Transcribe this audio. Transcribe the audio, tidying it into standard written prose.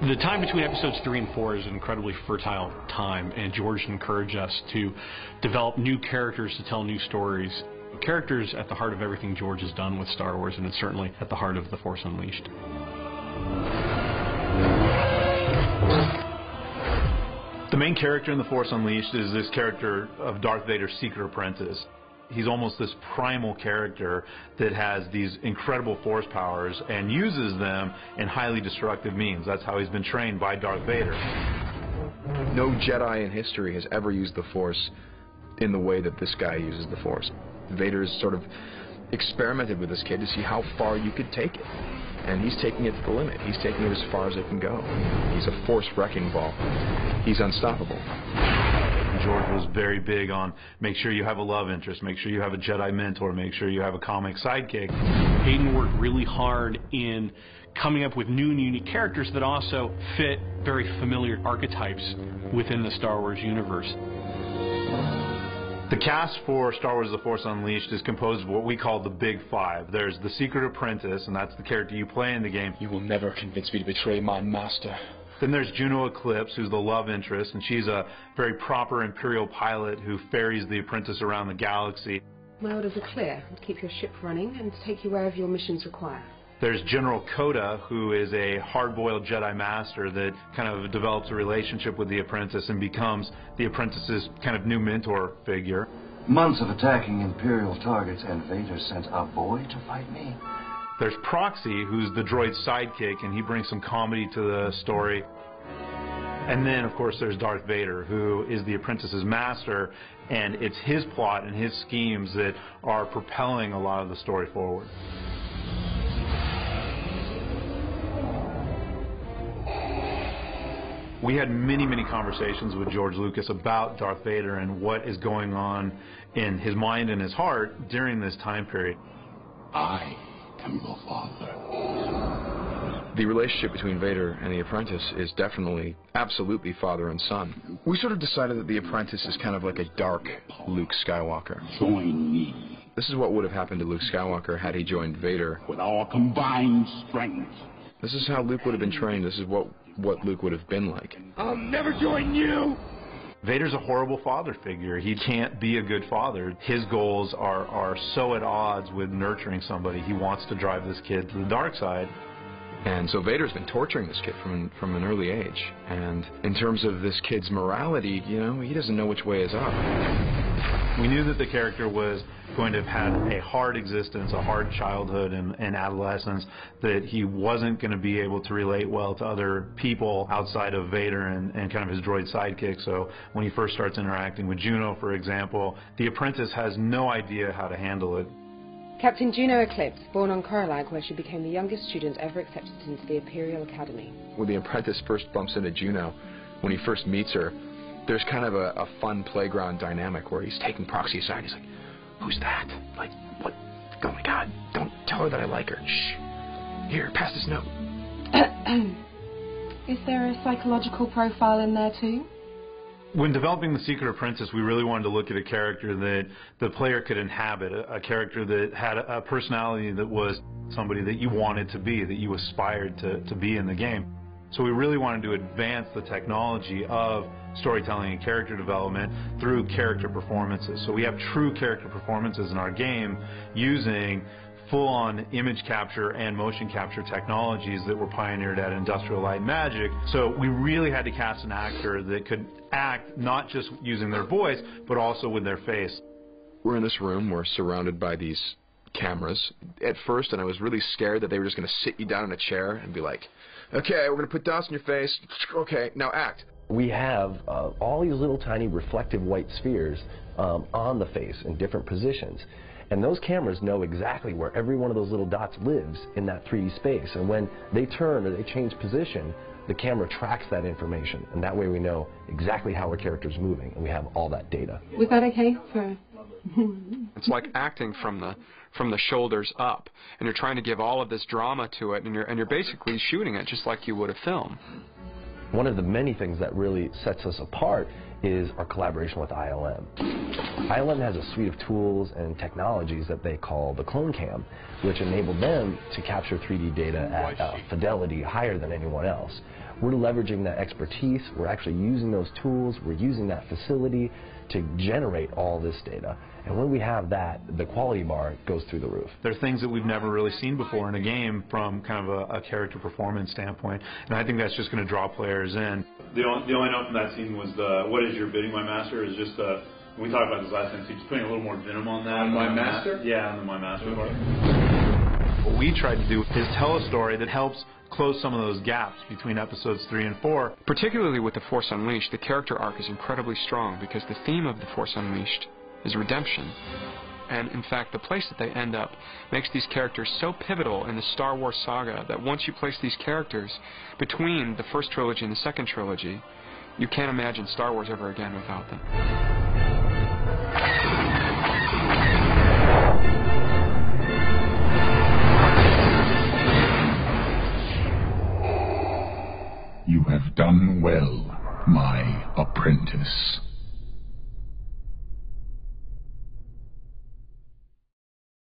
The time between episodes 3 and 4 is an incredibly fertile time, and George encouraged us to develop new characters to tell new stories. Characters at the heart of everything George has done with Star Wars, and it's certainly at the heart of The Force Unleashed. The main character in The Force Unleashed is this character of Darth Vader's secret apprentice. He's almost this primal character that has these incredible force powers and uses them in highly destructive means. That's how he's been trained by Darth Vader. No Jedi in history has ever used the Force in the way that this guy uses the Force. Vader's sort of experimented with this kid to see how far you could take it. And he's taking it to the limit. He's taking it as far as it can go. He's a Force wrecking ball. He's unstoppable. George was very big on make sure you have a love interest, make sure you have a Jedi mentor, make sure you have a comic sidekick. Hayden worked really hard in coming up with new and unique characters that also fit very familiar archetypes within the Star Wars universe. The cast for Star Wars The Force Unleashed is composed of what we call the Big Five. There's the Secret Apprentice, and that's the character you play in the game. You will never convince me to betray my master. Then there's Juno Eclipse, who's the love interest, and she's a very proper Imperial pilot who ferries the apprentice around the galaxy. My orders are clear: to keep your ship running and to take you wherever your missions require. There's General Coda, who is a hard-boiled Jedi Master that kind of develops a relationship with the apprentice and becomes the apprentice's kind of new mentor figure. Months of attacking Imperial targets, and Vader sent a boy to fight me. There's Proxy, who's the droid's sidekick, and he brings some comedy to the story. And then, of course, there's Darth Vader, who is the apprentice's master, and it's his plot and his schemes that are propelling a lot of the story forward. We had many, many conversations with George Lucas about Darth Vader and what is going on in his mind and his heart during this time period. I am your father. The relationship between Vader and the apprentice is definitely, absolutely father and son. We sort of decided that the apprentice is kind of like a dark Luke Skywalker. Join me. This is what would have happened to Luke Skywalker had he joined Vader. With our combined strength. This is how Luke would have been trained. This is what Luke would have been like. I'll never join you! Vader's a horrible father figure. He can't be a good father. His goals are so at odds with nurturing somebody. He wants to drive this kid to the dark side. And so Vader's been torturing this kid from an early age. And in terms of this kid's morality, you know, he doesn't know which way is up. We knew that the character was going to have had a hard existence, a hard childhood and adolescence, that he wasn't going to be able to relate well to other people outside of Vader and kind of his droid sidekick. So when he first starts interacting with Juno, for example, the apprentice has no idea how to handle it. Captain Juno Eclipse, born on Coralag, where she became the youngest student ever accepted into the Imperial Academy. When the apprentice first bumps into Juno, when he first meets her, there's kind of a fun playground dynamic where he's taking Proxy aside. He's like, "Who's that? Like, what? Oh my God, don't tell her that I like her. Shh. Here, pass this note." Is there a psychological profile in there too? When developing The Secret Apprentice, we really wanted to look at a character that the player could inhabit, a character that had a personality that was somebody that you wanted to be, that you aspired to be in the game. So we really wanted to advance the technology of storytelling and character development through character performances. So we have true character performances in our game using full-on image capture and motion capture technologies that were pioneered at Industrial Light and Magic. So we really had to cast an actor that could act not just using their voice, but also with their face. We're in this room, we're surrounded by these cameras at first, and I was really scared that they were just going to sit you down in a chair and be like, "Okay, we're going to put dots in your face. Okay, now act." We have all these little tiny reflective white spheres on the face in different positions. And those cameras know exactly where every one of those little dots lives in that 3D space. And when they turn or they change position, the camera tracks that information. And that way we know exactly how our character's moving, and we have all that data. Was that okay for... It's like acting from the shoulders up, and you're trying to give all of this drama to it, and you're basically shooting it just like you would a film. One of the many things that really sets us apart is our collaboration with ILM. ILM has a suite of tools and technologies that they call the Clone Cam, which enable them to capture 3D data at a fidelity higher than anyone else. we're leveraging that expertise, we're actually using those tools, we're using that facility to generate all this data. And when we have that, the quality bar goes through the roof. There are things that we've never really seen before in a game from kind of a character performance standpoint, and I think that's just going to draw players in. The only note from that scene was the, what is your bidding, my master, is just we talked about this last time, so just putting a little more venom on that. On my master? Yeah, on the my master part. What we tried to do is tell a story that helps close some of those gaps between episodes 3 and 4. Particularly with The Force Unleashed, the character arc is incredibly strong because the theme of The Force Unleashed is redemption. And in fact, the place that they end up makes these characters so pivotal in the Star Wars saga that once you place these characters between the first trilogy and the second trilogy, you can't imagine Star Wars ever again without them. You have done well, my apprentice.